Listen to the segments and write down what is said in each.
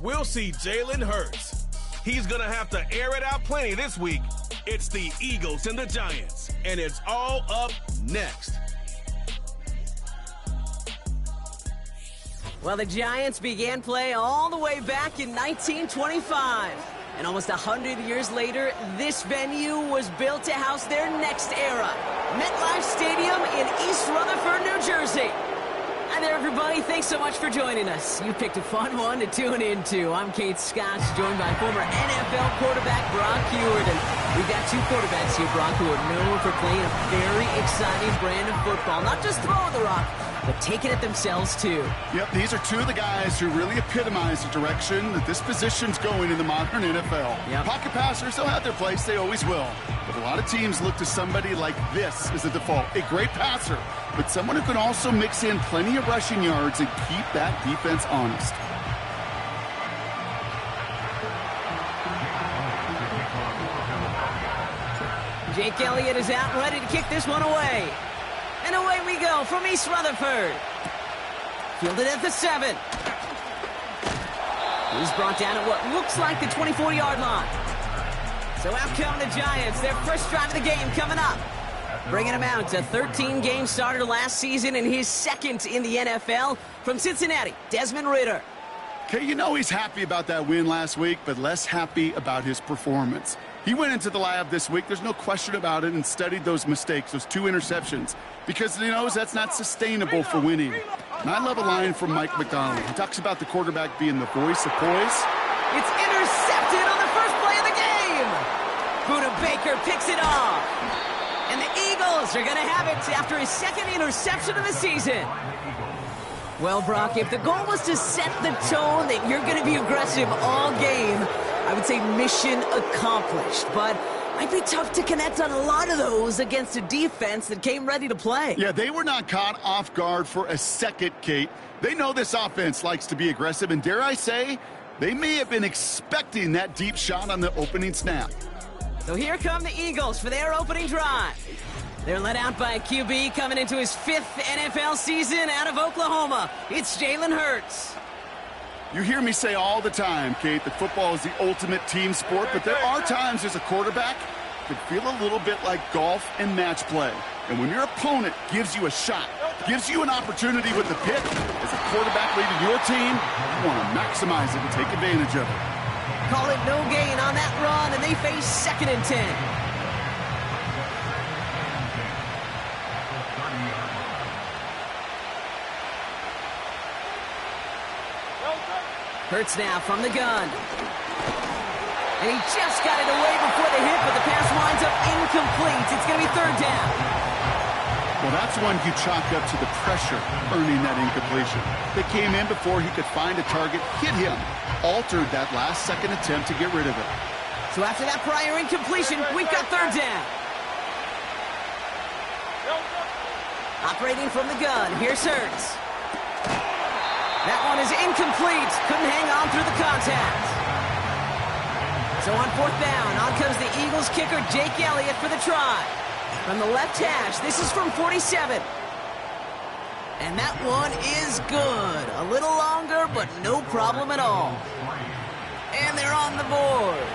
we'll see Jalen Hurts. He's going to have to air it out plenty this week. It's the Eagles and the Giants, and it's all up next. Well, the Giants began play all the way back in 1925. And almost 100 years later, this venue was built to house their next era. MetLife Stadium in East Rutherford, New Jersey. Hi there, everybody. Thanks so much for joining us. You picked a fun one to tune into. I'm Kate Scotts, joined by former NFL quarterback Brock Huard. And we've got two quarterbacks here, Brock, who are known for playing a very exciting brand of football. Not just throwing the rock, but taking it themselves, too. Yep, these are two of the guys who really epitomize the direction that this position's going in the modern NFL. Yep. Pocket passers, they'll have their place. They always will. But a lot of teams look to somebody like this as a default. A great passer, but someone who can also mix in plenty of rushing yards and keep that defense honest. Jake Elliott is out and ready to kick this one away. And away we go from East Rutherford. Fielded at the 7. He's brought down at what looks like the 24-yard line. So out come the Giants. Their first drive of the game coming up. Bringing him out, a 13-game starter last season and his second in the NFL. From Cincinnati, Desmond Ridder. Okay, you know he's happy about that win last week, but less happy about his performance. He went into the lab this week, there's no question about it, and studied those mistakes, those 2 interceptions, because he knows that's not sustainable for winning. And I love a line from Mike McDonald. He talks about the quarterback being the voice of poise. It's intercepted on the first play of the game. Buda Baker picks it off. And the Eagles are going to have it after his second interception of the season. Well, Brock, if the goal was to set the tone that you're going to be aggressive all game, I would say mission accomplished. But it might be tough to connect on a lot of those against a defense that came ready to play. Yeah, they were not caught off guard for a second, Kate. They know this offense likes to be aggressive, and dare I say, they may have been expecting that deep shot on the opening snap. So here come the Eagles for their opening drive. They're led out by a QB coming into his 5th NFL season out of Oklahoma. It's Jalen Hurts. You hear me say all the time, Kate, that football is the ultimate team sport, but there are times as a quarterback that feel a little bit like golf and match play. And when your opponent gives you a shot, gives you an opportunity with the pick, as a quarterback leading your team, you want to maximize it and take advantage of it. Call it no gain on that run, and they face 2nd and 10. Hurts now from the gun. And he just got it away before the hit, but the pass winds up incomplete. It's going to be 3rd down. Well, that's one you chalk up to the pressure earning that incompletion. They came in before he could find a target, hit him, altered that last second attempt to get rid of it. So after that prior incompletion, we've got 3rd down. Operating from the gun, here's Hurts. That one is incomplete. Couldn't hang on through the contact. So on 4th down, on comes the Eagles kicker, Jake Elliott, for the try. From the left hash, this is from 47. And that one is good. A little longer, but no problem at all. And they're on the board.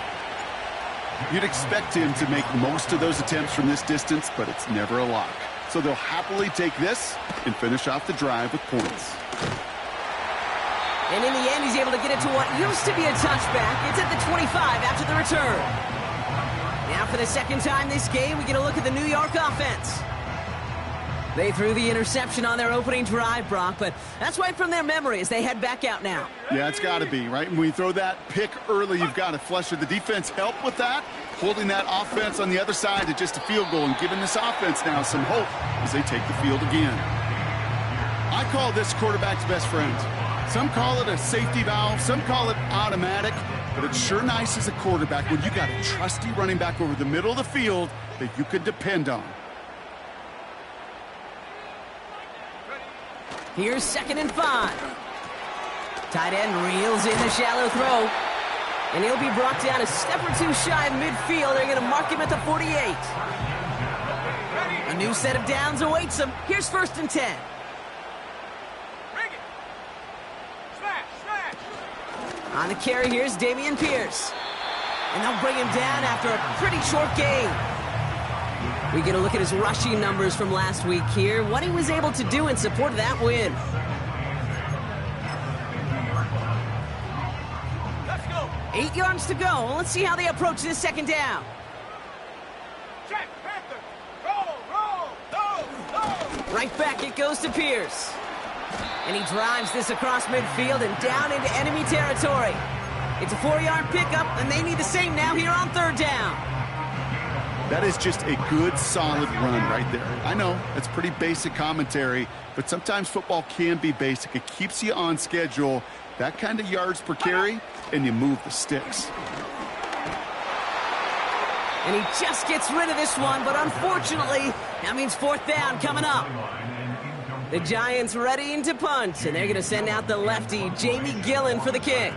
You'd expect him to make most of those attempts from this distance, but it's never a lock. So they'll happily take this and finish off the drive with points. And in the end, he's able to get it to what used to be a touchback. It's at the 25 after the return. Now for the second time this game, we get a look at the New York offense. They threw the interception on their opening drive, Brock, but that's right from their memory as they head back out now. Yeah, it's got to be, right? And when you throw that pick early, you've got to flush it. The defense helped with that, holding that offense on the other side to just a field goal and giving this offense now some hope as they take the field again. I call this quarterback's best friend. Some call it a safety valve, some call it automatic, but it's sure nice as a quarterback when you got a trusty running back over the middle of the field that you can depend on. Here's 2nd and 5. Tight end reels in the shallow throw. And he'll be brought down a step or two shy of midfield. They're going to mark him at the 48. A new set of downs awaits him. Here's 1st and 10. On the carry, here's Dameon Pierce. And they'll bring him down after a pretty short game. We get a look at his rushing numbers from last week here, what he was able to do in support of that win. Let's go. 8 yards to go. Let's see how they approach this second down. Check, Panther. Roll. Right back it goes to Pierce. And he drives this across midfield and down into enemy territory. It's a 4-yard pickup, and they need the same now here on third down. That is just a good, solid run right there. I know, it's pretty basic commentary, but sometimes football can be basic. It keeps you on schedule, that kind of yards per carry, and you move the sticks. And he just gets rid of this one, but unfortunately, that means fourth down coming up. The Giants readying to punt, and they're going to send out the lefty, Jamie Gillen, for the kick.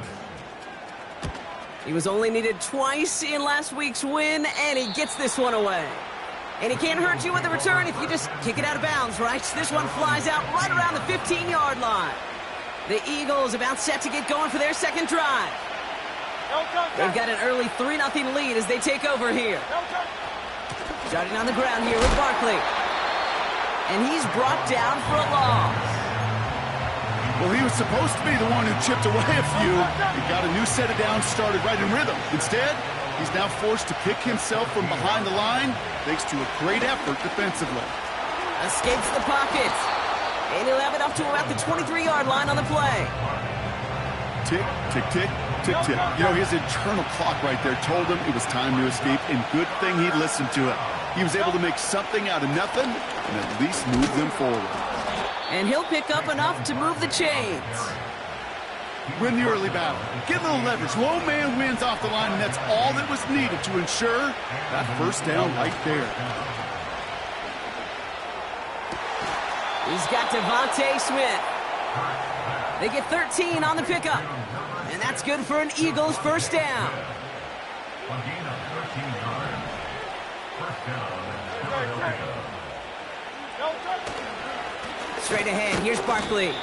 He was only needed twice in last week's win, and he gets this one away. And he can't hurt you with the return if you just kick it out of bounds, right? This one flies out right around the 15-yard line. The Eagles about set to get going for their second drive. They've got an early 3-0 lead as they take over here. Starting on the ground here with Barkley. And he's brought down for a loss. Well, he was supposed to be the one who chipped away a few. He got a new set of downs started right in rhythm. Instead, he's now forced to pick himself from behind the line thanks to a great effort defensively. Escapes the pocket. And he'll have it up to about the 23-yard line on the play. Tick, tick, tick, tick, tick. You know, his internal clock right there told him it was time to escape, and good thing he listened to it. He was able to make something out of nothing and at least move them forward. And he'll pick up enough to move the chains. Win the early battle. Get a little leverage. Low man wins off the line, and that's all that was needed to ensure that first down right there. He's got Devontae Smith. They get 13 on the pickup. And that's good for an Eagles first down. Straight ahead, here's Barkley.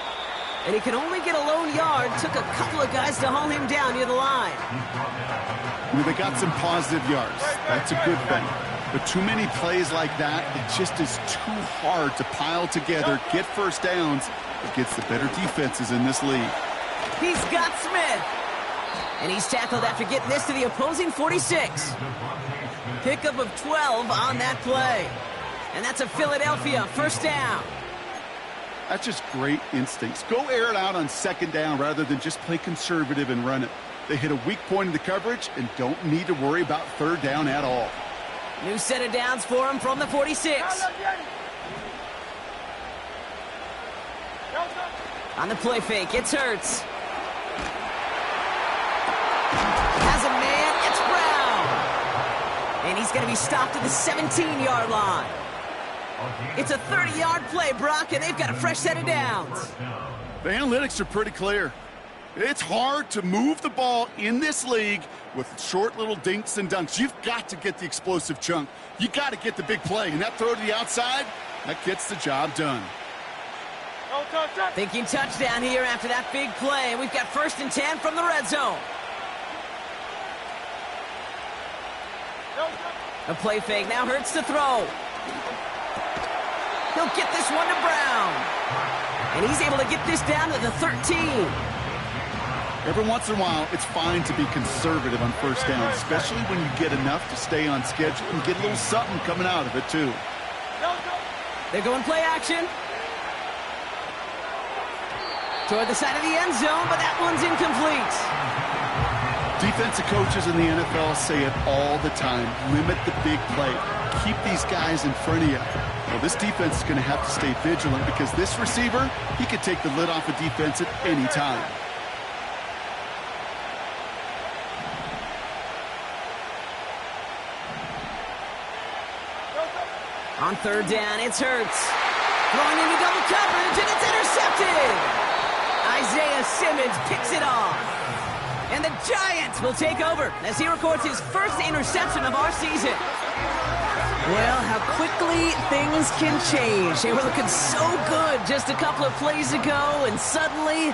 And he can only get a lone yard. Took a couple of guys to haul him down near the line. I mean, they got some positive yards. That's a good thing. But too many plays like that, it just is too hard to pile together, get first downs against the better defenses in this league. He's got Smith. And he's tackled after getting this to the opposing 46. Pickup of 12 on that play. And that's a Philadelphia first down. That's just great instincts. Go air it out on second down rather than just play conservative and run it. They hit a weak point in the coverage and don't need to worry about third down at all. New set of downs for him from the 46. On the play fake, it's Hurts. Has a man, it's Brown. And he's going to be stopped at the 17-yard line. It's a 30-yard play, Brock, and they've got a fresh set of downs. The analytics are pretty clear. It's hard to move the ball in this league with short little dinks and dunks. You've got to get the explosive chunk. You got to get the big play, and that throw to the outside, that gets the job done. Thinking touchdown here after that big play. We've got 1st and 10 from the red zone. A play fake, now Hurts to throw. He'll get this one to Brown. And he's able to get this down to the 13. Every once in a while, it's fine to be conservative on first down, especially when you get enough to stay on schedule and get a little something coming out of it, too. They're going play action. Toward the side of the end zone, but that one's incomplete. Defensive coaches in the NFL say it all the time. Limit the big play. Keep these guys in front of you. Well, this defense is going to have to stay vigilant because this receiver, he could take the lid off a defense at any time. On third down, it's Hurts. Throwing into double coverage, and it's intercepted. Isaiah Simmons picks it off. And the Giants will take over as he records his first interception of our season. Well, how quickly things can change. They were looking so good just a couple of plays ago, and suddenly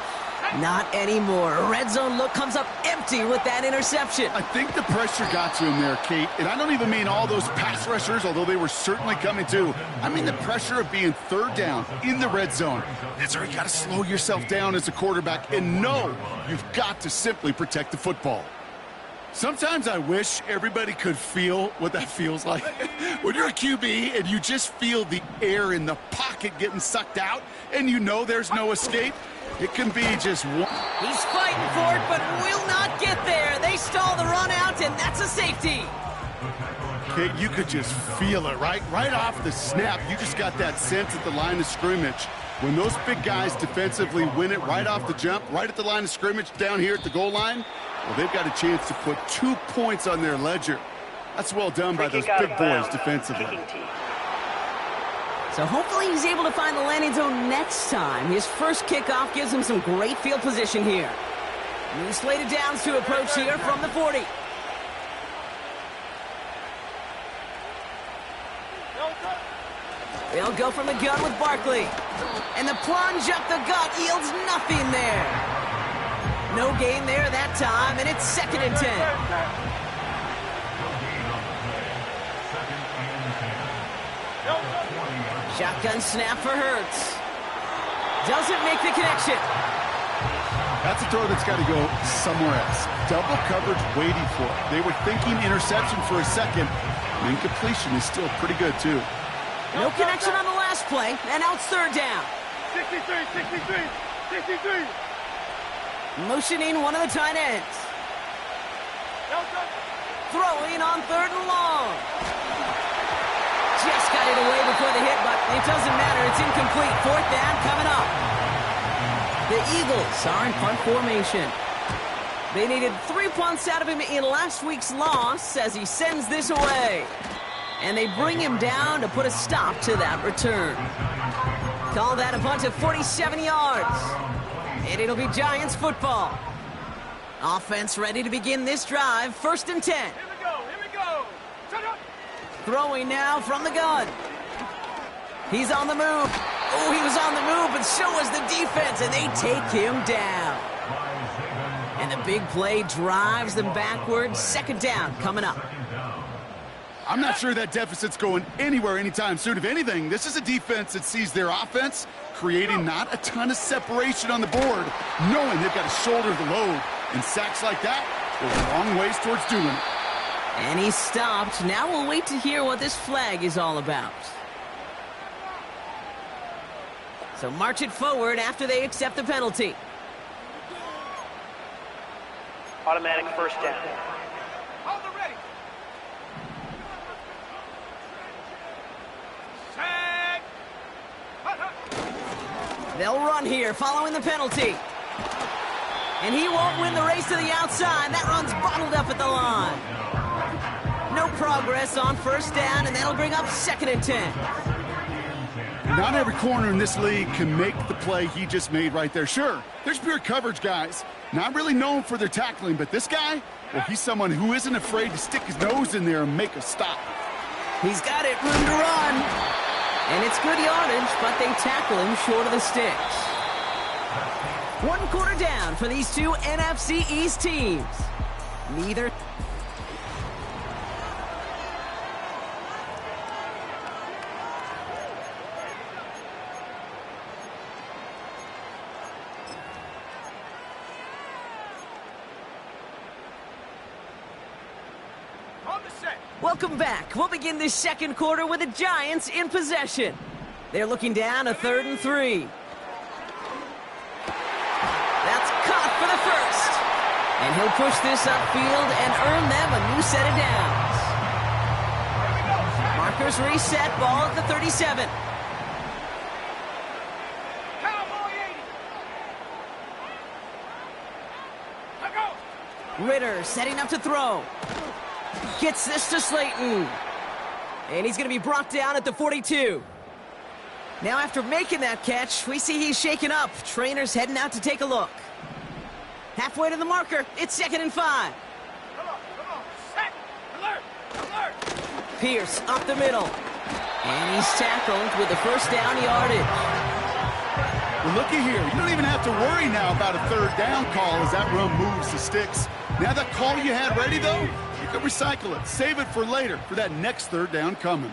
Not anymore. Red zone look comes up empty with that interception. I think the pressure got to him there, Kate. And I don't even mean all those pass rushers, although they were certainly coming too. I mean the pressure of being third down in the red zone. That's where you got to slow yourself down as a quarterback and know you've got to simply protect the football. Sometimes I wish everybody could feel what that feels like. When you're a QB and you just feel the air in the pocket getting sucked out and you know there's no escape, it can be just one. He's fighting for it, but will not get there. They stall the run out, and that's a safety. Kate, you could just feel it, right? Right off the snap, you just got that sense at the line of scrimmage. When those big guys defensively win it right off the jump, right at the line of scrimmage down here at the goal line, well, they've got a chance to put 2 points on their ledger. That's well done by those big boys defensively. So hopefully he's able to find the landing zone next time. His first kickoff gives him some great field position here. New slated downs to approach here from the 40. They'll go from the gun with Barkley. And the plunge up the gut yields nothing there. No gain there that time, and it's 2nd and 10. Shotgun snap for Hurts. Doesn't make the connection. That's a throw that's got to go somewhere else. Double coverage waiting for it. They were thinking interception for a second. And incompletion is still pretty good, too. No connection on the last play, and now it's 3rd down. 63. Motioning one of the tight ends. Throwing on 3rd and long. Just got it away before the hit, but it doesn't matter. It's incomplete. 4th down coming up. The Eagles are in punt formation. They needed 3 punts out of him in last week's loss as he sends this away. And they bring him down to put a stop to that return. Call that a punt of 47 yards. And it'll be Giants football. Offense ready to begin this drive. 1st and 10. Here we go. Shut up. Throwing now from the gun. He's on the move. Oh, he was on the move, but so was the defense, and they take him down. And the big play drives them backwards. 2nd down coming up. I'm not sure that deficit's going anywhere anytime soon. If anything, this is a defense that sees their offense creating not a ton of separation on the board, knowing they've got to shoulder the load. And sacks like that go a long ways towards doing it. And he stopped. Now we'll wait to hear what this flag is all about. So march it forward after they accept the penalty. Automatic 1st down. Hold it ready. Sack. They'll run here following the penalty. And he won't win the race to the outside. That run's bottled up at the line. No progress on 1st down, and that'll bring up 2nd and 10. Not every corner in this league can make the play he just made right there. Sure, there's pure coverage guys. Not really known for their tackling, but this guy, well, he's someone who isn't afraid to stick his nose in there and make a stop. He's got it, room to run. And it's good yardage, but they tackle him short of the sticks. 1 quarter down for these two NFC East teams. Neither. Welcome back. We'll begin this 2nd quarter with the Giants in possession. They're looking down a 3rd and 3. That's caught for the 1st. And he'll push this upfield and earn them a new set of downs. Markers reset, ball at the 37. Cowboy 80. Let go. Ritter setting up to throw. Gets this to Slayton. And he's going to be brought down at the 42. Now after making that catch, we see he's shaken up. Trainer's heading out to take a look. Halfway to the marker, it's 2nd and 5. Come on. Set. Alert. Pierce up the middle. And he's tackled with the 1st down yardage. Well, looky here. You don't even have to worry now about a third down call as that run moves the sticks. Now that call you had ready, though, you can recycle it. Save it for later for that next third down coming.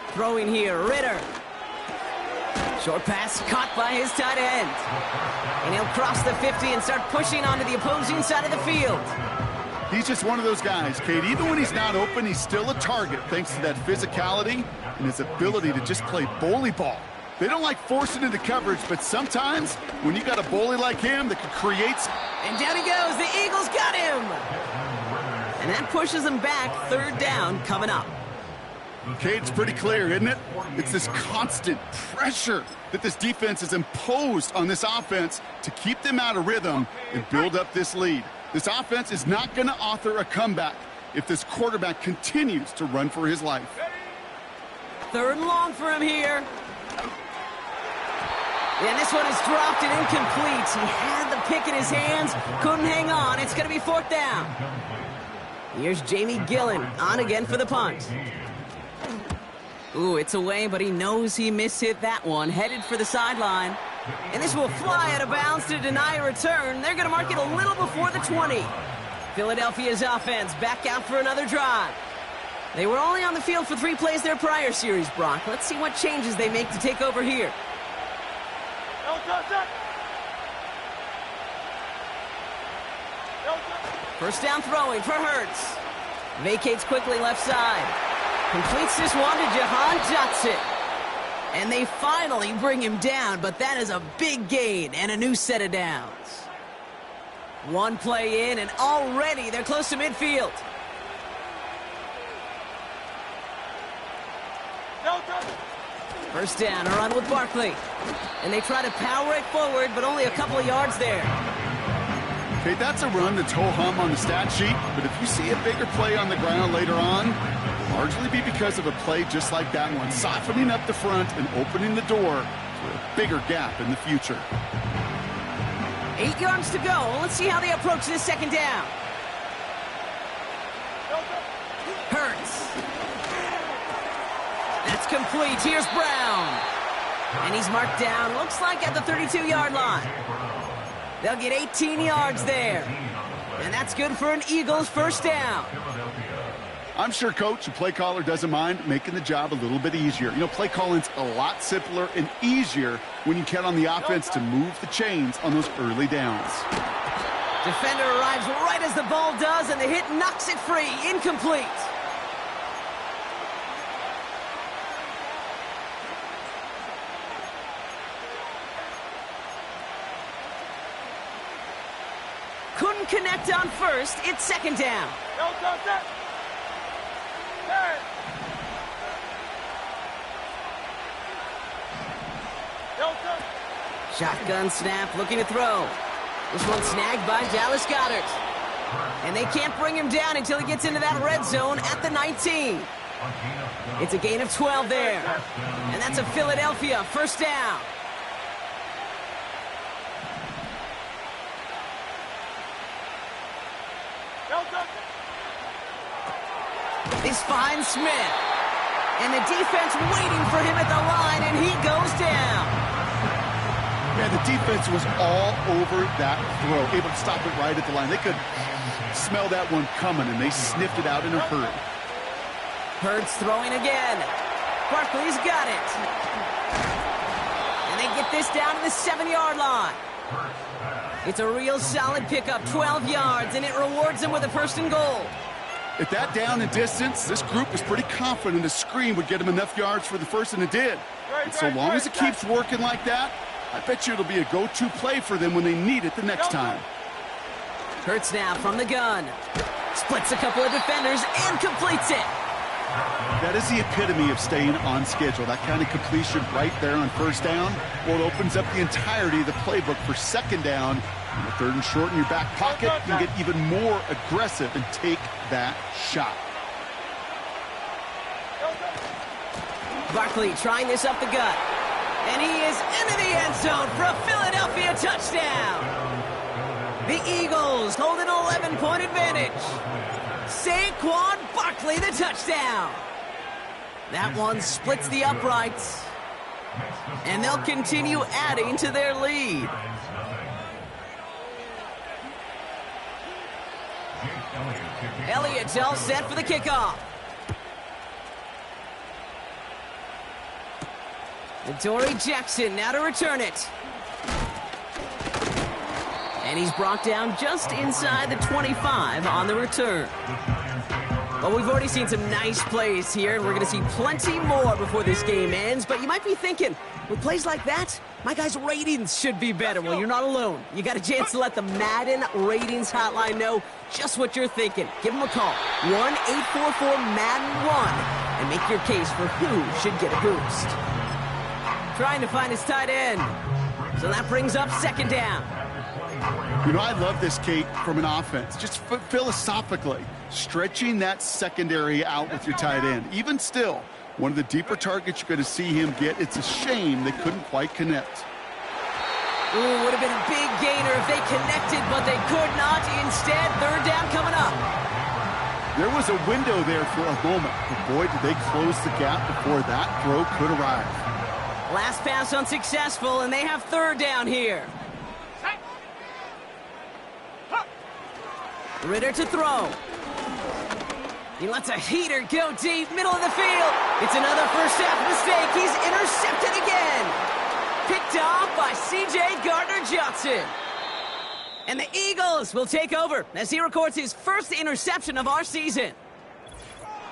Throwing here, Ritter. Short pass caught by his tight end. And he'll cross the 50 and start pushing onto the opposing side of the field. He's just one of those guys, Kate. Even when he's not open, he's still a target thanks to that physicality and his ability to just play bully ball. They don't like forcing into coverage, but sometimes when you got a bully like him that can create... And down he goes. The Eagles got him. And that pushes him back. Third down coming up. Kate, it's pretty clear, isn't it? It's this constant pressure that this defense has imposed on this offense to keep them out of rhythm and build up this lead. This offense is not going to author a comeback if this quarterback continues to run for his life. Third and long for him here. And this one is dropped and incomplete. He had the pick in his hands, couldn't hang on. It's going to be fourth down. Here's Jamie Gillen on again for the punt. Ooh, it's away, but he knows he mishit that one. Headed for the sideline. And this will fly out of bounds to deny a return. They're going to mark it a little before the 20. Philadelphia's offense back out for another drive. They were only on the field for 3 plays their prior series, Brock. Let's see what changes they make to take over here. First down throwing for Hurts. Vacates quickly left side. Completes this one to Jahan Dotson. And they finally bring him down, but that is a big gain and a new set of downs. One play in, and already they're close to midfield. First down, a run with Barkley. And they try to power it forward, but only a couple of yards there. Okay, that's a run that's ho-hum on the stat sheet, but if you see a bigger play on the ground later on, it'll largely be because of a play just like that one, softening up the front and opening the door for a bigger gap in the future. 8 yards to go. Let's see how they approach this second down. Hurts. That's complete. Here's Brown. And he's marked down, looks like at the 32-yard line. They'll get 18 yards there. And that's good for an Eagles first down. I'm sure Coach, the play caller, doesn't mind making the job a little bit easier. You know, play calling's a lot simpler and easier when you count on the offense to move the chains on those early downs. Defender arrives right as the ball does, and the hit knocks it free. Incomplete. Couldn't connect on first. It's second down. Shotgun snap, looking to throw. This one snagged by Dallas Goedert. And they can't bring him down until he gets into that red zone at the 19. It's a gain of 12 there. And that's a Philadelphia first down. This finds Smith. And the defense waiting for him at the line, and he goes down. Yeah, the defense was all over that throw, able to stop it right at the line. They could smell that one coming, and they sniffed it out in a hurry. Hurts throwing again. Barkley's got it. And they get this down to the 7-yard line. It's a real solid pickup, 12 yards, and it rewards them with a first and goal. At that down and distance, this group was pretty confident a screen would get them enough yards for the first, and it did. And so long as it keeps working like that, I bet you it'll be a go-to play for them when they need it the next time. Hurts now from the gun. Splits a couple of defenders and completes it. That is the epitome of staying on schedule. That kind of completion right there on first down. Well, it opens up the entirety of the playbook for second down. And the third and short in your back pocket, you can get even more aggressive and take that shot. Barkley trying this up the gut. And he is into the end zone for a Philadelphia touchdown. The Eagles hold an 11-point advantage. Saquon Barkley, the touchdown. That one splits the uprights. And they'll continue adding to their lead. Elliott's all set for the kickoff. Dory Jackson now to return it. And he's brought down just inside the 25 on the return. Well, we've already seen some nice plays here, and we're going to see plenty more before this game ends. But you might be thinking, with plays like that, my guys' ratings should be better. Well, you're not alone. You got a chance to let the Madden Ratings Hotline know just what you're thinking. Give them a call, 1-844-MADDEN-1, and make your case for who should get a boost. Trying to find his tight end. So that brings up second down. You know, I love this, Kate, from an offense. Just philosophically, stretching that secondary out with your tight end. Even still, one of the deeper targets you're going to see him get. It's a shame they couldn't quite connect. Ooh, would have been a big gainer if they connected, but they could not. Instead, third down coming up. There was a window there for a moment, but boy, did they close the gap before that throw could arrive. Last pass unsuccessful, and they have third down here. Ritter to throw. He lets a heater go deep, middle of the field. It's another first half mistake. He's intercepted again. Picked off by C.J. Gardner-Johnson. And the Eagles will take over as he records his first interception of our season.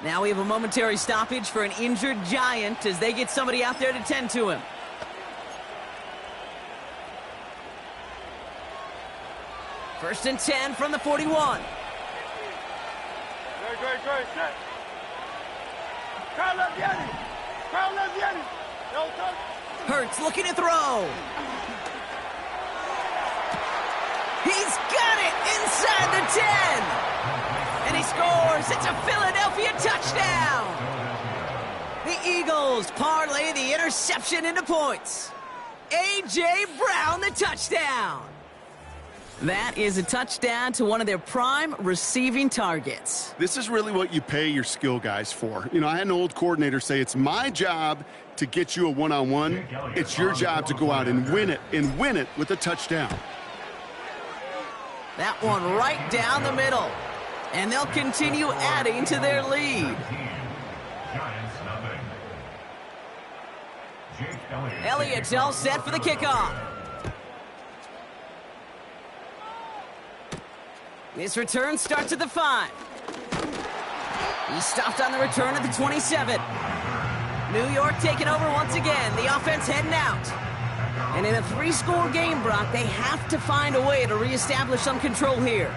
Now we have a momentary stoppage for an injured Giant as they get somebody out there to tend to him. First and 10 from the 41. Great. Carl Leviani. Hurts looking to throw. He's got it inside the 10. And he scores. It's a Philadelphia touchdown. The Eagles parlay the interception into points. A.J. Brown, the touchdown. That is a touchdown to one of their prime receiving targets. This is really what you pay your skill guys for. You know, I had an old coordinator say, it's my job to get you a one-on-one. It's your job to go out and win it with a touchdown. That one right down the middle. And they'll continue adding to their lead. Elliott's all set for the kickoff. This return starts at the 5. He's stopped on the return at the 27. New York taking over once again. The offense heading out. And in a 3-score game, Brock, they have to find a way to reestablish some control here.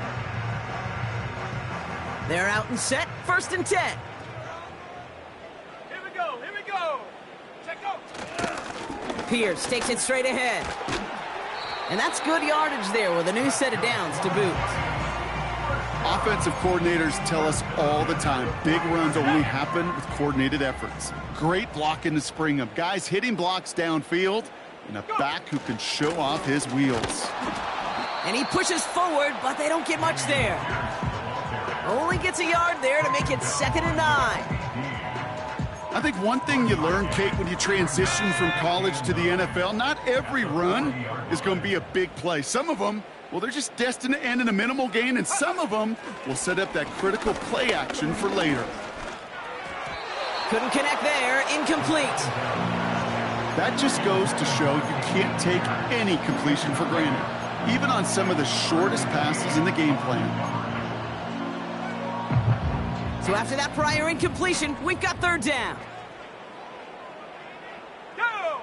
They're out and set. First and 10. Here we go. Check out. Pierce takes it straight ahead. And that's good yardage there with a new set of downs to boot. Offensive coordinators tell us all the time, big runs only happen with coordinated efforts. Great blocking to spring them. Guys hitting blocks downfield, and a back who can show off his wheels. And he pushes forward, but they don't get much there. Only gets a yard there to make it 2nd and 9. I think one thing you learn, Kate, when you transition from college to the NFL, not every run is going to be a big play. Some of them, well, they're just destined to end in a minimal gain, and some of them will set up that critical play action for later. Couldn't connect there. Incomplete. That just goes to show you can't take any completion for granted, even on some of the shortest passes in the game plan. So after that prior incompletion, we've got third down. Go!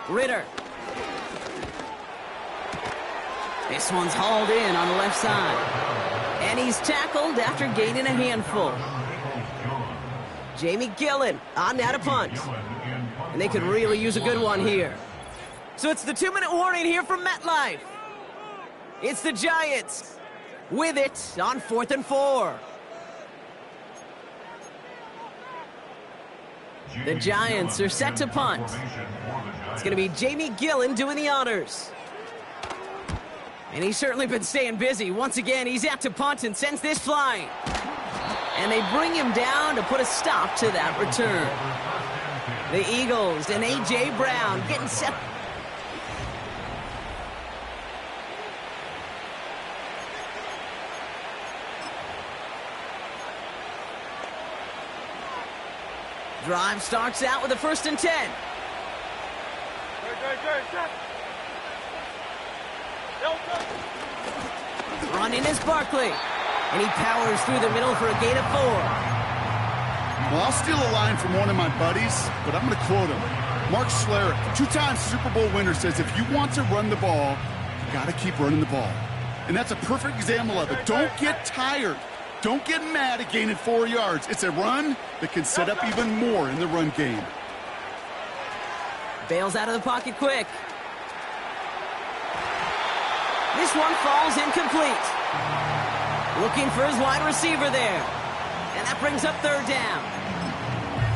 Ritter. This one's hauled in on the left side. And he's tackled after gaining a handful. Jamie Gillen on now to punt. And they could really use a good one here. So it's the 2-minute warning here from MetLife. It's the Giants with it on 4th and 4. The Giants are set to punt. It's going to be Jamie Gillen doing the honors. And he's certainly been staying busy. Once again, he's out to punt and sends this flying. And they bring him down to put a stop to that return. The Eagles and A.J. Brown getting set. Drive starts out with a 1st and 10. Running is Barkley. And he powers through the middle for a gain of 4. Well, I'll steal a line from one of my buddies, but I'm going to quote him. Mark Schlereth, 2-time Super Bowl winner, says if you want to run the ball, you got to keep running the ball. And that's a perfect example of it. Don't get tired. Don't get mad at gaining 4 yards. It's a run that can set up even more in the run game. Bails out of the pocket quick. This one falls incomplete. Looking for his wide receiver there. And that brings up 3rd down.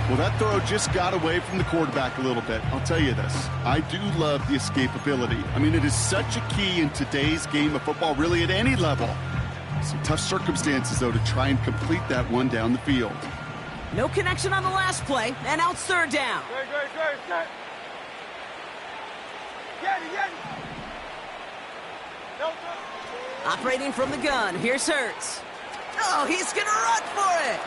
Well, that throw just got away from the quarterback a little bit. I'll tell you this. I do love the escapability. I mean, it is such a key in today's game of football, really at any level. Some tough circumstances, though, to try and complete that one down the field. No connection on the last play, and out 3rd down. Operating from the gun, here's Hurts. Oh, he's going to run for it.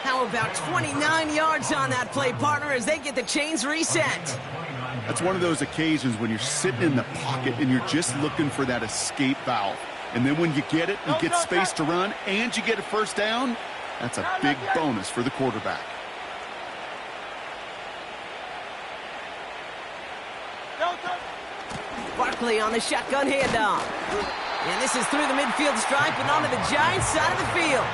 How about 29 yards on that play, partner, as they get the chains reset? That's one of those occasions when you're sitting in the pocket and you're just looking for that escape valve. And then when you get it, you get space to run, and you get a 1st down, that's a big bonus for the quarterback. Barkley on the shotgun handoff. And this is through the midfield stripe and onto the Giants side of the field.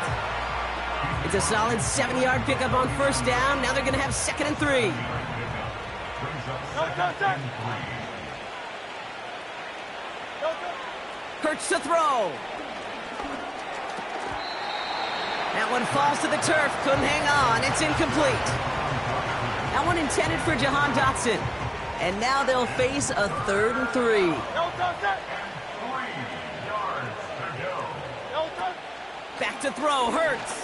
It's a solid 7-yard pickup on 1st down. Now they're going to have 2nd and 3. Hurts to throw. That one falls to the turf. Couldn't hang on. It's incomplete. That one intended for Jahan Dotson. And now they'll face a 3rd and 3. Back to throw, Hurts.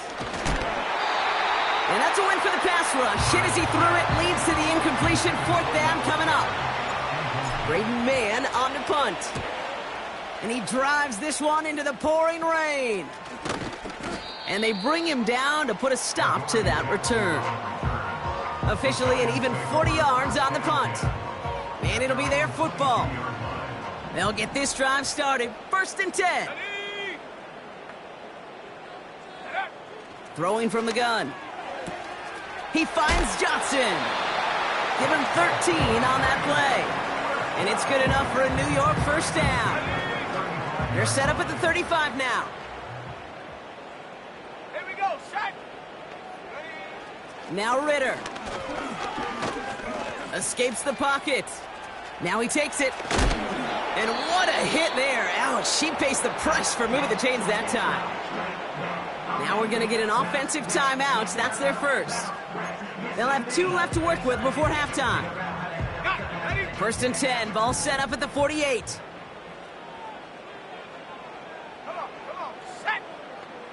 And that's a win for the pass rush. Hit as he threw it, leads to the incompletion. 4th down coming up. Braden Mann on the punt. And he drives this one into the pouring rain. And they bring him down to put a stop to that return. Officially an even 40 yards on the punt. And it'll be their football. They'll get this drive started. 1st and 10. Throwing from the gun. He finds Johnson. Give him 13 on that play. And it's good enough for a New York 1st down. They're set up at the 35 now. Here we go, shot. Now Ritter. Escapes the pocket. Now he takes it. And what a hit there. Ouch, she pays the price for moving the chains that time. Now we're going to get an offensive timeout. That's their 1st. They'll have 2 left to work with before halftime. 1st and 10. Ball set up at the 48. Come on, set.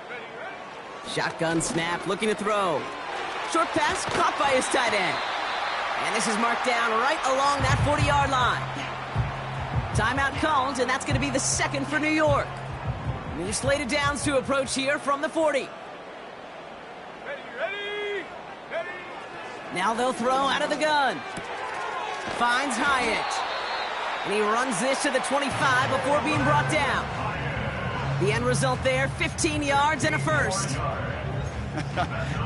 Ready. Shotgun snap, looking to throw. Short pass caught by his tight end. And this is marked down right along that 40-yard line. Timeout called, and that's going to be the 2nd for New York. New slated downs to approach here from the 40. Ready. Now they'll throw out of the gun. Finds Hyatt. And he runs this to the 25 before being brought down. The end result there, 15 yards and a 1st.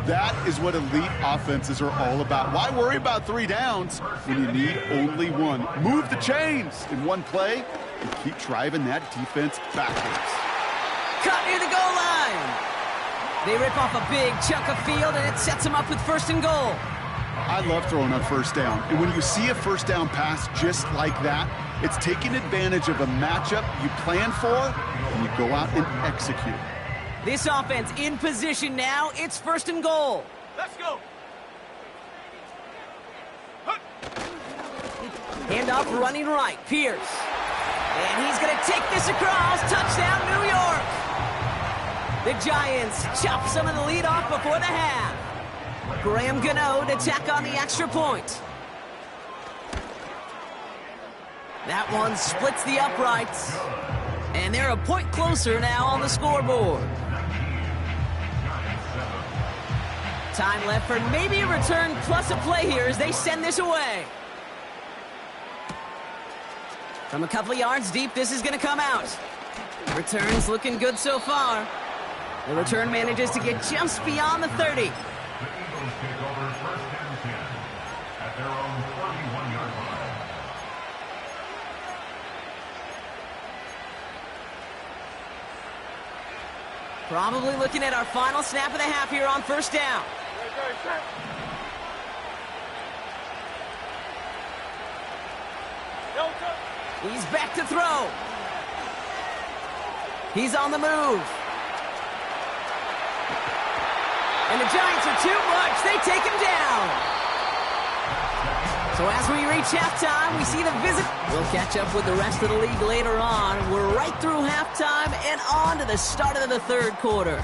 That is what elite offenses are all about. Why worry about 3 downs when you need only 1? Move the chains in one play and keep driving that defense backwards. Caught near the goal line. They rip off a big chunk of field, and it sets them up with 1st and goal. I love throwing on 1st down. And when you see a 1st down pass just like that, it's taking advantage of a matchup you plan for, and you go out and execute. This offense in position now. It's 1st and goal. Let's go. Handoff running right. Pierce. And he's going to take this across. Touchdown, New York. The Giants chop some of the lead off before the half. Graham Gano to tack on the extra point. That one splits the uprights. And they're a point closer now on the scoreboard. Time left for maybe a return plus a play here as they send this away. From a couple of yards deep, this is going to come out. Return's looking good so far. The return manages to get just beyond the 30. Probably looking at our final snap of the half here on first down. He's back to throw. He's on the move. And the Giants are too much. They take him down. So as we reach halftime, we see the visit. We'll catch up with the rest of the league later on. We're right through halftime and on to the start of the third quarter.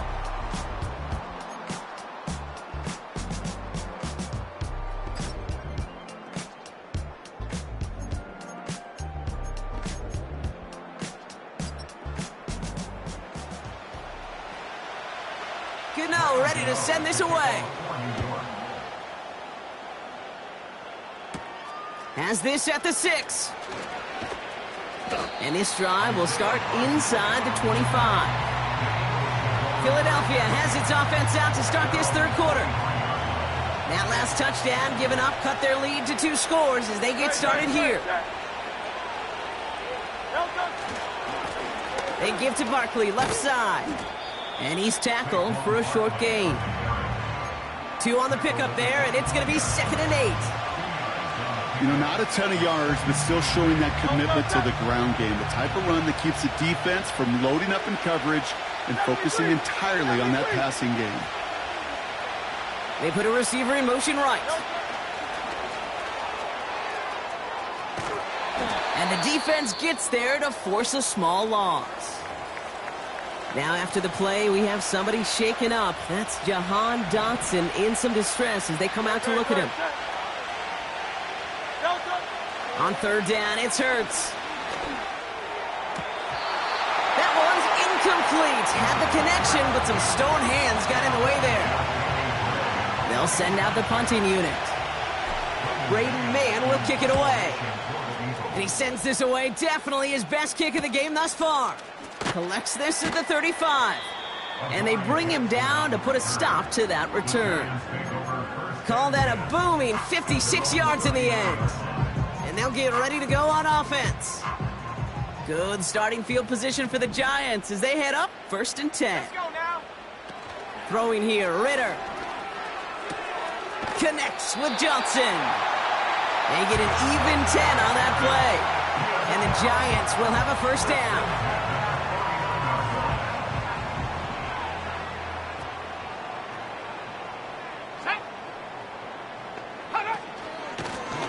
Gano ready to send this away. Has this at the 6. And this drive will start inside the 25. Philadelphia has its offense out to start this third quarter. That last touchdown given up cut their lead to 2 scores as they get started here. They give to Barkley, left side. And he's tackled for a short gain. 2 on the pickup there, and it's going to be 2nd and 8. You know, not a ton of yards, but still showing that commitment to the ground game. The type of run that keeps the defense from loading up in coverage and focusing entirely on that passing game. They put a receiver in motion right. And the defense gets there to force a small loss. Now after the play, we have somebody shaken up. That's Jahan Dotson in some distress as they come out to look at him. On third down, it's Hurts. That one's incomplete. Had the connection, but some stone hands got in the way there. They'll send out the punting unit. Braden Mann will kick it away. And he sends this away, definitely his best kick of the game thus far. Collects this at the 35. And they bring him down to put a stop to that return. Call that a booming 56 yards in the end. And they'll get ready to go on offense. Good starting field position for the Giants as they head up 1st and 10. Throwing here, Ritter. Connects with Johnson. They get an even 10 on that play. And the Giants will have a first down.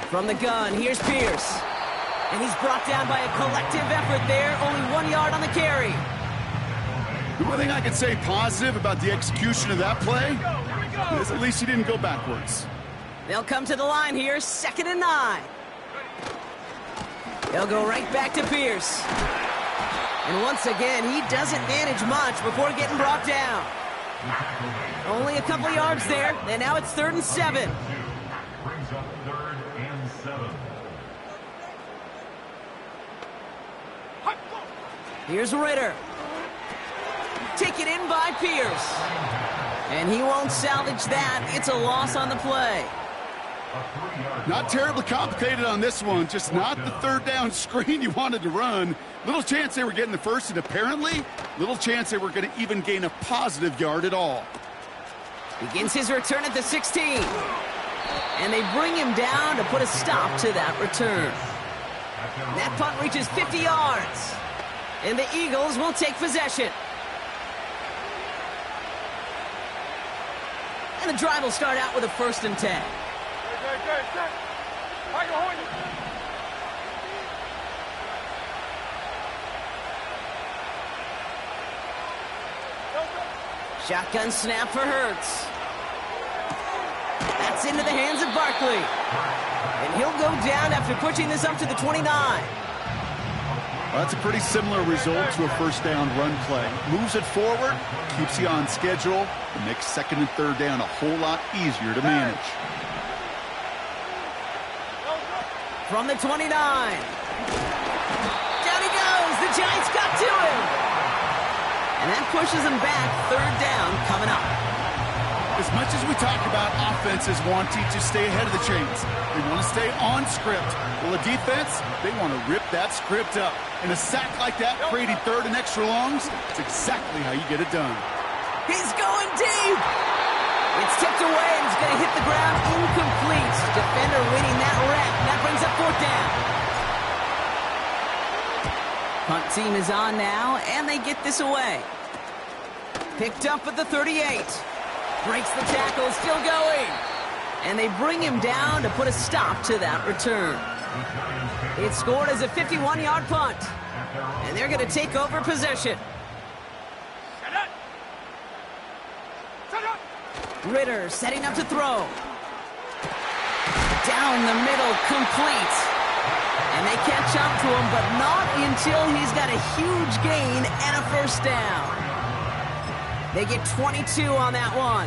From the gun, here's Pierce. And he's brought down by a collective effort there. Only 1 yard on the carry. The one thing I can say positive about the execution of that play is at least he didn't go backwards. They'll come to the line here, 2nd and 9. They'll go right back to Pierce. And once again, he doesn't manage much before getting brought down. Only a couple yards there, and now it's 3rd and 7. Here's Ritter. Taken in by Pierce. And he won't salvage that. It's a loss on the play. Not terribly complicated on this one. Just not the third down screen you wanted to run. Little chance they were getting the first, and apparently little chance they were going to even gain a positive yard at all. Begins his return at the 16. And they bring him down to put a stop to that return. That punt reaches 50 yards. And the Eagles will take possession. And the drive will start out with a 1st and 10. Shotgun snap for Hurts. It's into the hands of Barkley. And he'll go down after pushing this up to the 29. Well, that's a pretty similar result to a first down run play. Moves it forward, keeps you on schedule, and makes second and third down a whole lot easier to manage. From the 29. Down he goes. The Giants got to him. And that pushes him back. Third down coming up. As much as we talk about offenses wanting to stay ahead of the chains, they want to stay on script. Well, the defense, they want to rip that script up. And a sack like that, creating third and extra longs, it's exactly how you get it done. He's going deep. It's tipped away, and it's going to hit the ground incomplete. Defender winning that rep. That brings up fourth down. Punt team is on now, and they get this away. Picked up at the 38. Breaks the tackle, still going. And they bring him down to put a stop to that return. It's scored as a 51-yard punt. And they're going to take over possession. Ritter setting up to throw. Down the middle, complete. And they catch up to him, but not until he's got a huge gain and a first down. They get 22 on that one.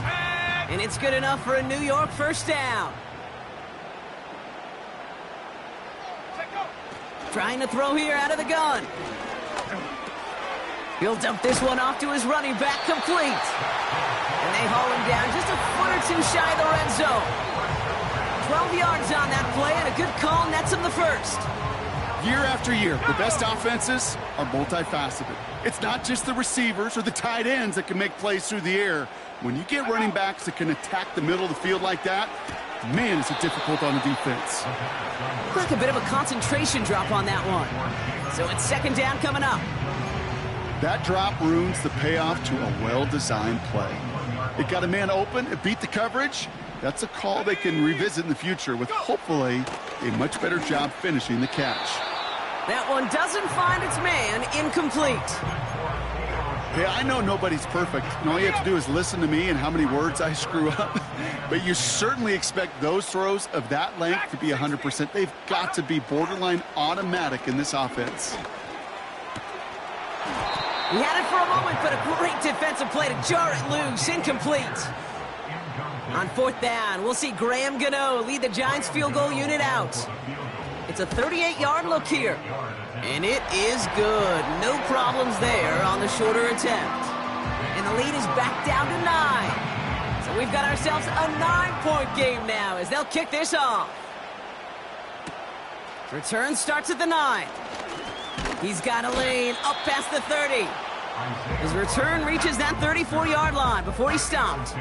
And it's good enough for a New York first down. Trying to throw here out of the gun. He'll dump this one off to his running back, complete. And they haul him down just a foot or two shy of the red zone. 12 yards on that play, and a good call nets him the first. Year after year, the best offenses are multifaceted. It's not just the receivers or the tight ends that can make plays through the air. When you get running backs that can attack the middle of the field like that, man, is it difficult on the defense. Like a bit of a concentration drop on that one. So it's second down coming up. That drop ruins the payoff to a well-designed play. It got a man open, it beat the coverage. That's a call they can revisit in the future with hopefully a much better job finishing the catch. That one doesn't find its man, incomplete. Hey, I know nobody's perfect, and all you have to do is listen to me and how many words I screw up. But you certainly expect those throws of that length to be 100%. They've got to be borderline automatic in this offense. He had it for a moment, but a great defensive play to jar it loose, incomplete. On fourth down, we'll see Graham Gano lead the Giants field goal unit out. It's a 38-yard look here. And it is good. No problems there on the shorter attempt. And the lead is back down to 9. So we've got ourselves a 9-point game now as they'll kick this off. Return starts at the 9. He's got a lane up past the 30. His return reaches that 34-yard line before he stopped.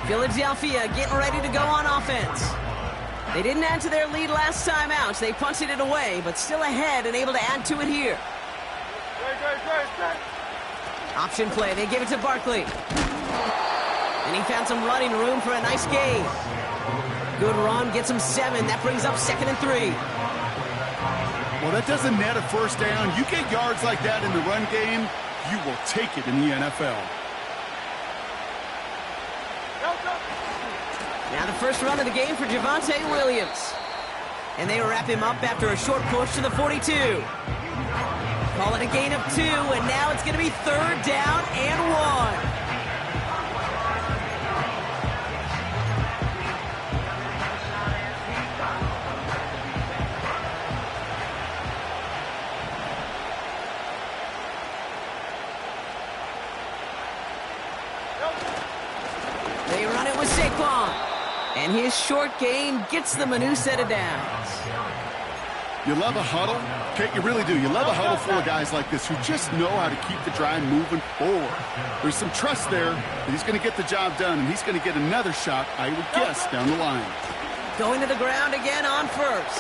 Philadelphia getting ready to go on offense. They didn't add to their lead last time out. They punted it away, but still ahead and able to add to it here. Option play. They give it to Barkley. And he found some running room for a nice gain. Good run. Gets him 7. That brings up second and 3. Well, that doesn't net a first down. You get yards like that in the run game, you will take it in the NFL. Now the first run of the game for Javonte Williams. And they wrap him up after a short push to the 42. Call it a gain of 2, and now it's going to be third down and 1. They run it with Saquon. And his short gain gets them a new set of downs. You love a huddle? Okay, you really do. You love a huddle full of guys like this who just know how to keep the drive moving forward. There's some trust there that he's going to get the job done, and he's going to get another shot, I would guess, down the line. Going to the ground again on first.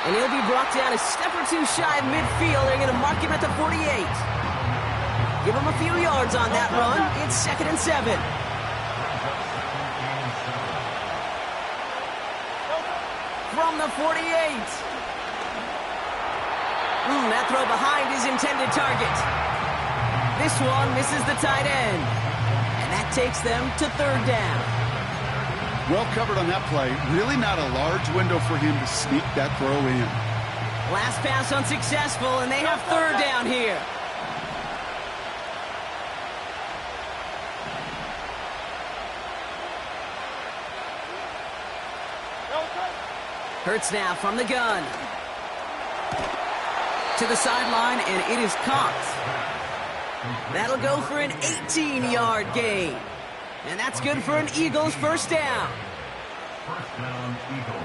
And he'll be brought down a step or two shy of midfield. They're going to mark him at the 48. Give him a few yards on that run. It's second and 7. From the 48. That throw behind his intended target. This one misses the tight end. And that takes them to third down. Well covered on that play. Really not a large window for him to sneak that throw in. Last pass unsuccessful, and they have third down here. Hurts now from the gun. To the sideline, and it is caught. That'll go for an 18-yard gain. And that's good for an Eagles first down. First down, Eagles.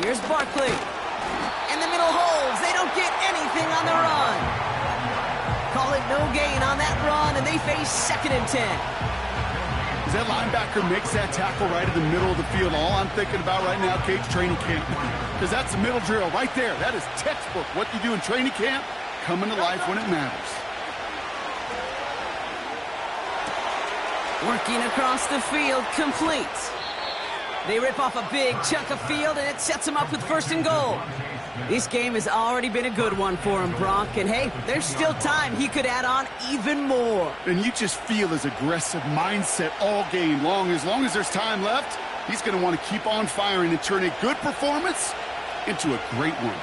Here's Barkley. And the middle holds. They don't get anything on the run. Call it no gain on that run, and they face 2nd and 10. As that linebacker makes that tackle right in the middle of the field, all I'm thinking about right now, Cage, training camp. Because that's the middle drill right there. That is textbook. What you do in training camp, coming to life when it matters. Working across the field, complete. They rip off a big chunk of field, and it sets them up with 1st and goal. This game has already been a good one for him, Brock. And, hey, there's still time. He could add on even more. And you just feel his aggressive mindset all game long. As long as there's time left, he's going to want to keep on firing and turn a good performance into a great one.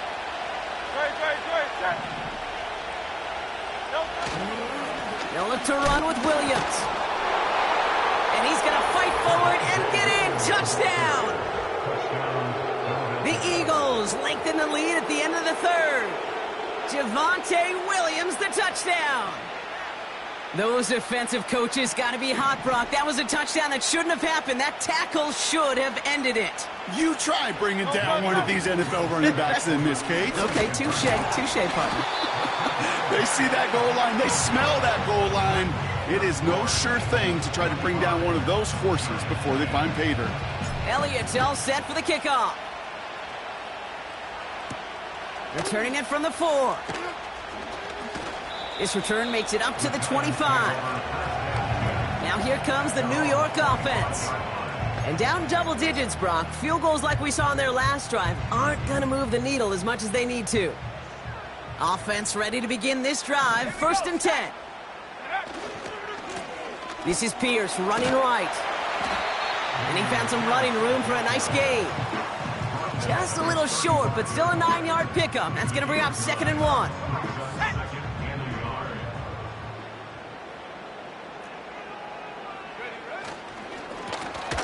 They'll look to run with Williams. And he's going to fight forward and get in. Touchdown! The Eagles lengthen the lead at the end of the 3rd. Javonte Williams, the touchdown. Those defensive coaches got to be hot, Brock. That was a touchdown that shouldn't have happened. That tackle should have ended it. You try bringing down one of these NFL running backs in this case. Okay, touche, partner. They see that goal line. They smell that goal line. It is no sure thing to try to bring down one of those horses before they find pay dirt. Elliott's all set for the kickoff. Returning it from the 4. This return makes it up to the 25. Now here comes the New York offense. And down double digits, Brock. Field goals like we saw on their last drive aren't going to move the needle as much as they need to. Offense ready to begin this drive. 1st and 10. This is Pierce running right. And he found some running room for a nice gain. Just a little short, but still a 9-yard pickup. That's going to bring up 2nd and 1.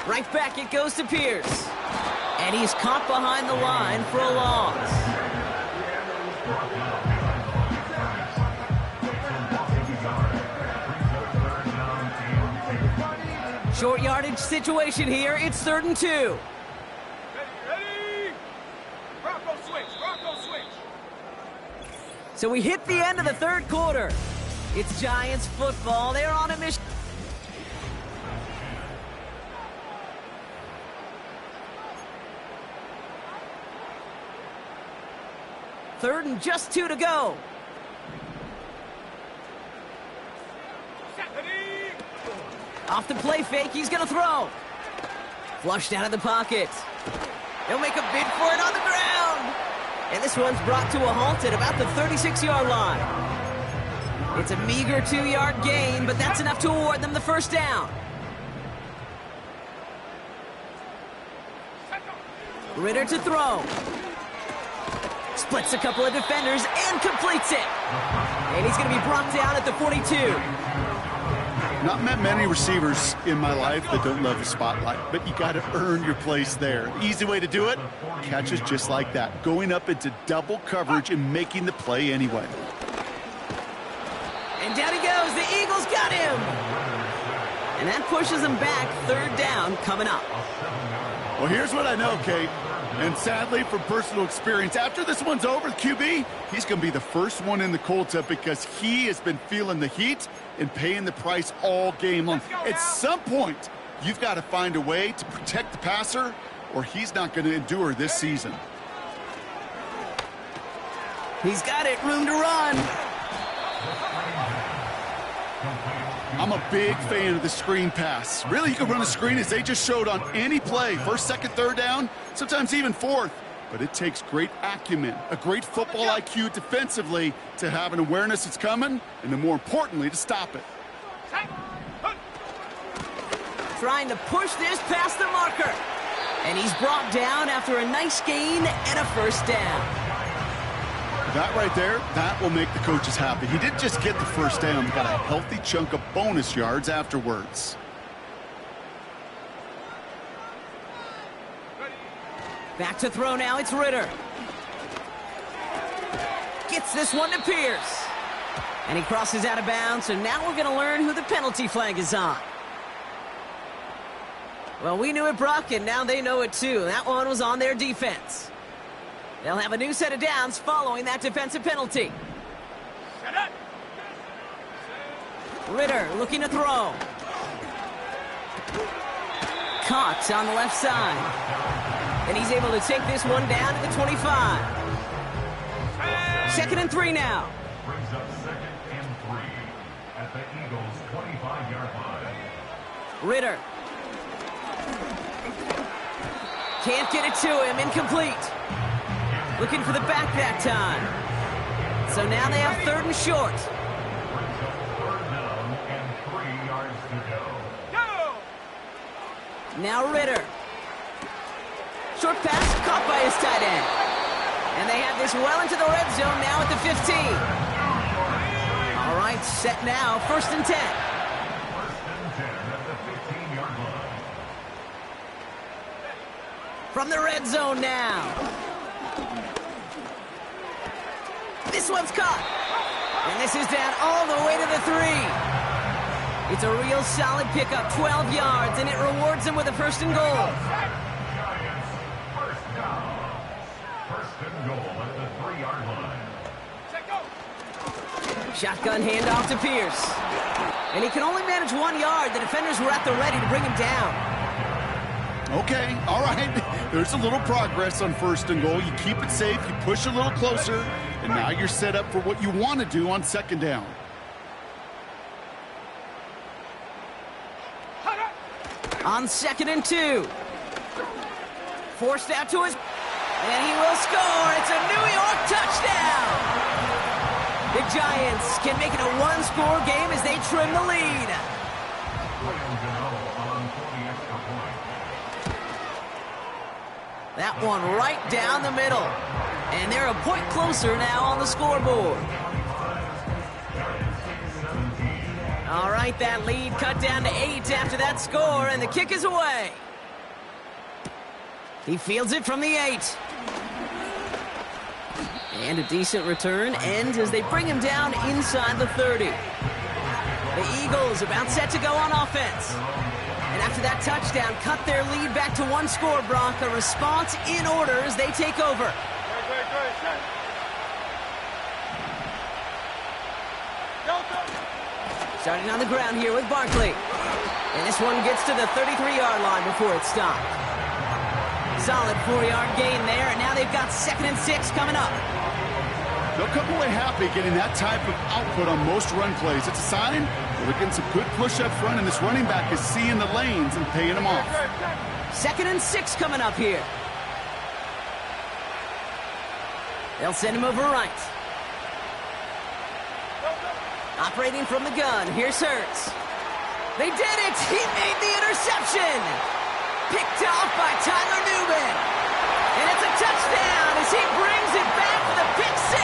Right back it goes to Pierce. And he's caught behind the line for a loss. Short yardage situation here. It's 3rd and 2. Ready. Bronco switch. So we hit the end of the 3rd quarter. It's Giants football. They're on a mission. Third and just 2 to go. Off the play fake, he's going to throw. Flushed out of the pocket. He'll make a bid for it on the ground. And this one's brought to a halt at about the 36-yard line. It's a meager 2-yard gain, but that's enough to award them the 1st down. Ritter to throw. Splits a couple of defenders and completes it. And he's going to be brought down at the 42. Not met many receivers in my life that don't love the spotlight, but you got to earn your place there. The easy way to do it, catches just like that, going up into double coverage and making the play anyway. And down he goes. The Eagles got him. And that pushes them back. 3rd down coming up. Well, here's what I know, Kate. And sadly, from personal experience, after this one's over, QB, he's going to be the first one in the cold tub because he has been feeling the heat and paying the price all game long. At some point, you've got to find a way to protect the passer or he's not going to endure this season. He's got it. Room to run. I'm a big fan of the screen pass. Really, you can run a screen as they just showed on any play. 1st, 2nd, 3rd down, sometimes even 4th. But it takes great acumen, a great football IQ defensively to have an awareness it's coming, and then more importantly, to stop it. Trying to push this past the marker. And he's brought down after a nice gain and a first down. That right there, that will make the coaches happy. He didn't just get the first down, he got a healthy chunk of bonus yards afterwards. Back to throw now, it's Ritter. Gets this one to Pierce. And he crosses out of bounds, so now we're going to learn who the penalty flag is on. Well, we knew it, Brock, and now they know it too. That one was on their defense. They'll have a new set of downs following that defensive penalty. Ritter looking to throw. Caught on the left side. And he's able to take this one down to the 25. 2nd and 3 now. Brings up 2nd and 3 at the Eagles' 25-yard line. Ritter. Can't get it to him. Incomplete. Looking for the back that time. So now they have 3rd and short. Brings up 3rd down and 3 yards to go. Now Ritter. Short pass caught by his tight end. And they have this well into the red zone now at the 15. All right, set now. 1st and 10. 1st and 10 at the 15-yard line. From the red zone now. This one's caught. And this is down all the way to the 3. It's a real solid pickup, 12 yards, and it rewards him with a 1st and goal. Shotgun handoff to Pierce. And he can only manage 1 yard. The defenders were at the ready to bring him down. Okay, all right. There's a little progress on 1st and goal. You keep it safe, you push a little closer, and now you're set up for what you want to do on 2nd down. On 2nd and 2. Forced out to his... And he will score. It's a New York touchdown. The Giants can make it a 1-score game as they trim the lead. That one right down the middle. And they're a point closer now on the scoreboard. All right, that lead cut down to 8 after that score, and the kick is away. He fields it from the 8. And a decent return ends as they bring him down inside the 30. The Eagles about set to go on offense. And after that touchdown, cut their lead back to 1 score, Brock. A response in order as they take over. Starting on the ground here with Barkley. And this one gets to the 33-yard line before it's stopped. Solid 4-yard gain there, and now they've got 2nd and 6 coming up. They'll come away happy getting that type of output on most run plays. It's a sign they're getting some good push up front, and this running back is seeing the lanes and paying them off. 2nd and 6 coming up here. They'll send him over right. Operating from the gun, here's Hurts. They did it! He made the interception! Picked off by Tyler Newman. And it's a touchdown as he brings it back for the pick 6.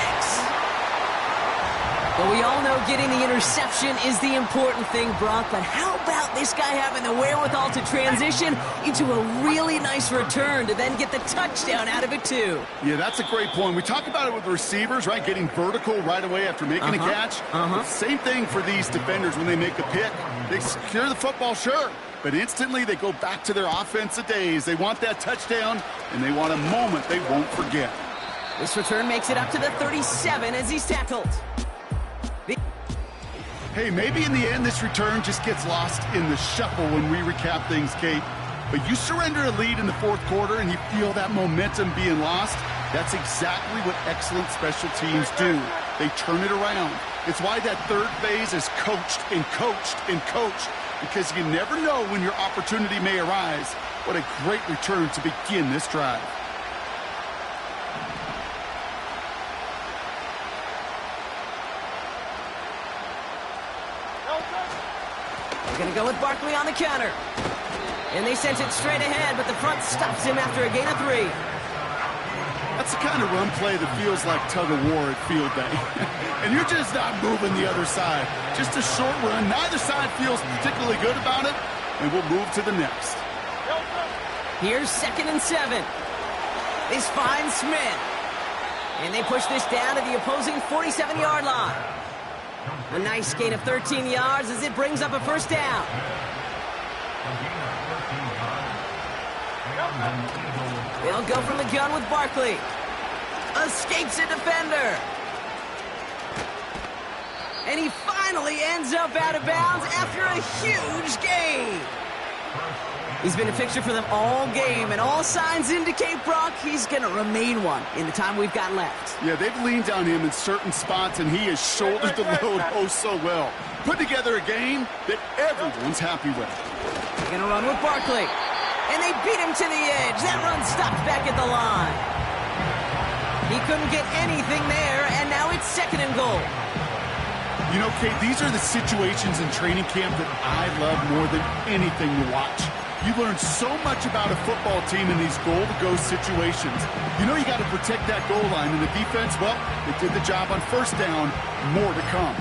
But we all know getting the interception is the important thing, Brock. But how about this guy having the wherewithal to transition into a really nice return to then get the touchdown out of it, too? Yeah, that's a great point. We talk about it with receivers, right? Getting vertical right away after making a catch. Same thing for these defenders when they make a pick. They secure the football, sure. But instantly they go back to their offensive days. They want that touchdown, and they want a moment they won't forget. This return makes it up to the 37 as he's tackled. Hey, maybe in the end this return just gets lost in the shuffle when we recap things, Kate. But you surrender a lead in the 4th quarter and you feel that momentum being lost. That's exactly what excellent special teams do. They turn it around. It's why that 3rd phase is coached and coached and coached, because you never know when your opportunity may arise. What a great return to begin this drive. They're going to go with Barkley on the counter. And they sent it straight ahead, but the front stops him after a gain of 3. That's the kind of run play that feels like tug-of-war at field day. And you're just not moving the other side. Just a short run. Neither side feels particularly good about it, and we'll move to the next. Here's 2nd and 7. They find Smith. And they push this down to the opposing 47-yard line. A nice gain of 13 yards as it brings up a first down. They'll go from the gun with Barkley. Escapes a defender. And he finally ends up out of bounds after a huge gain. He's been a fixture for them all game, and all signs indicate, Brock, he's going to remain one in the time we've got left. Yeah, they've leaned on him in certain spots, and he has shouldered the load oh so well. Put together a game that everyone's happy with. They're going to run with Barkley. And they beat him to the edge. That run stopped back at the line. He couldn't get anything there, and now it's 2nd and goal. You know, Kate, these are the situations in training camp that I love more than anything to watch. You learn so much about a football team in these goal-to-go situations. You know you got to protect that goal line, and the defense, well, they did the job on first down. More to come.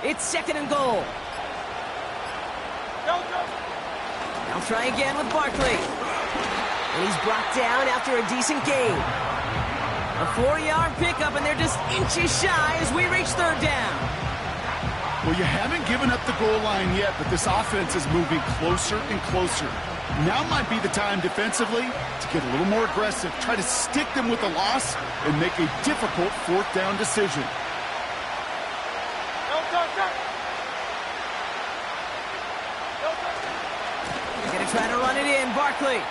It's 2nd and goal. They'll try again with Barkley. And he's brought down after a decent gain. A 4-yard pickup, and they're just inches shy as we reach 3rd down. Well, you haven't given up the goal line yet, but this offense is moving closer and closer. Now might be the time defensively to get a little more aggressive, try to stick them with a loss, and make a difficult 4th down decision. They're going to try to run it in, Barkley.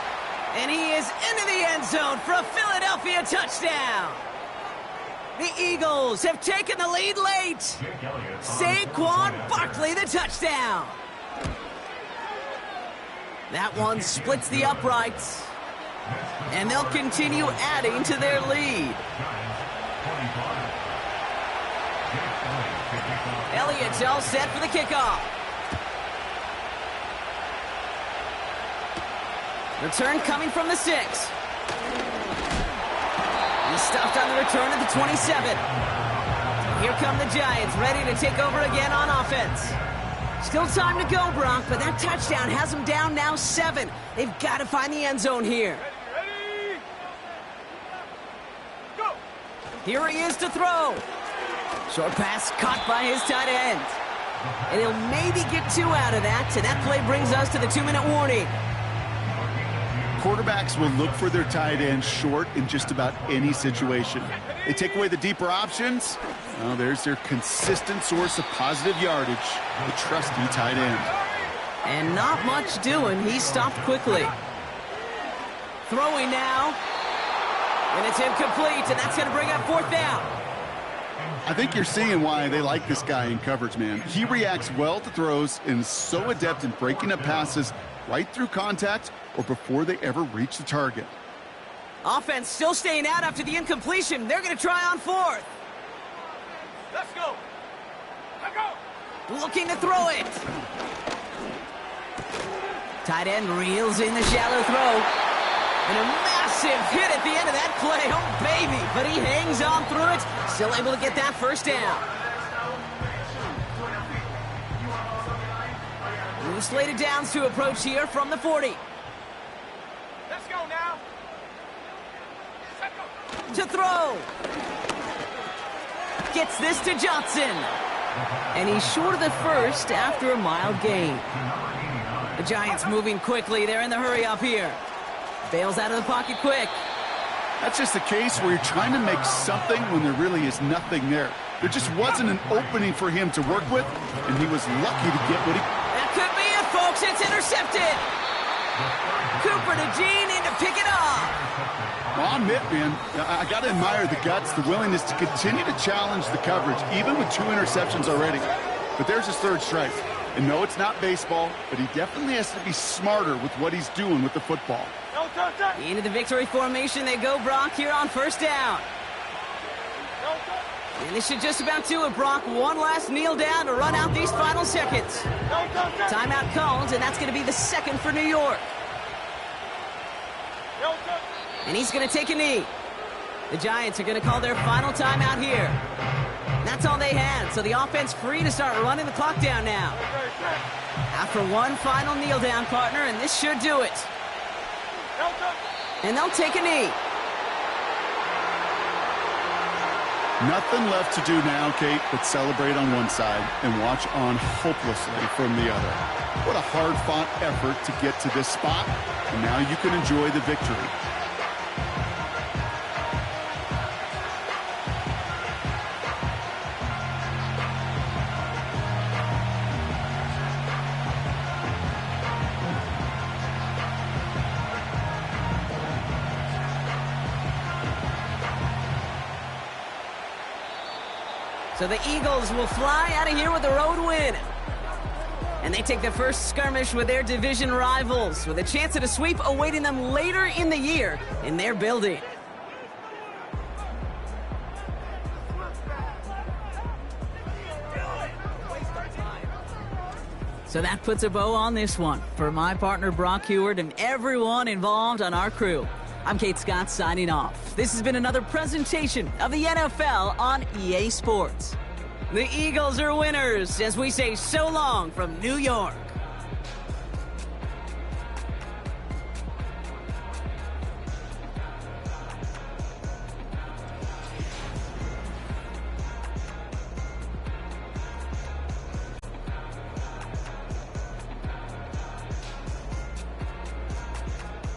And he is into the end zone for a Philadelphia touchdown. The Eagles have taken the lead late. Saquon Barkley, the touchdown. That one splits the uprights. And they'll continue adding to their lead. Elliott's all set for the kickoff. Return coming from the 6. He's stopped on the return at the 27. Here come the Giants, ready to take over again on offense. Still time to go, Brock, but that touchdown has them down now 7. They've got to find the end zone here. Ready? Go! Here he is to throw. Short pass caught by his tight end. And he'll maybe get 2 out of that, and that play brings us to the 2-minute warning. Quarterbacks will look for their tight end short in just about any situation. They take away the deeper options. Well, there's their consistent source of positive yardage, the trusty tight end. And not much doing. He stopped quickly. Throwing now. And it's incomplete, and that's going to bring up 4th down. I think you're seeing why they like this guy in coverage, man. He reacts well to throws and is so adept in breaking up passes right through contact or before they ever reach the target. Offense still staying out after the incompletion. They're going to try on 4th. Let's go! Let's go! Looking to throw it. Tight end reels in the shallow throw. And a massive hit at the end of that play. Oh, baby. But he hangs on through it. Still able to get that first down. New slated downs to approach here from the 40. Let's go now! Let's go! To throw. Gets this to Johnson. And he's short of the first after a mild gain. The Giants moving quickly. They're in the hurry up here. Bails out of the pocket quick. That's just a case where you're trying to make something when there really is nothing there. There just wasn't an opening for him to work with, and he was lucky to get what he... That could be it, folks. It's intercepted. Cooper to Gene in to pick it up. Well, I'll admit, man, I got to admire the guts, the willingness to continue to challenge the coverage, even with 2 interceptions already. But there's his 3rd strike. And no, it's not baseball, but he definitely has to be smarter with what he's doing with the football. Into the victory formation they go, Brock, here on first down. And this should just about do it, Brock. One last kneel down to run out these final seconds. Timeout called, and that's going to be the second for New York. And he's going to take a knee. The Giants are going to call their final timeout here. That's all they had, so the offense free to start running the clock down now. After one final kneel down, partner, and this should do it. And they'll take a knee. Nothing left to do now, Kate, but celebrate on one side and watch on hopelessly from the other. What a hard-fought effort to get to this spot, and now you can enjoy the victory. So the Eagles will fly out of here with a road win. And they take the first skirmish with their division rivals, with a chance at a sweep awaiting them later in the year in their building. So that puts a bow on this one. For my partner Brock Huard and everyone involved on our crew, I'm Kate Scott signing off. This has been another presentation of the NFL on EA Sports. The Eagles are winners as we say so long from New York.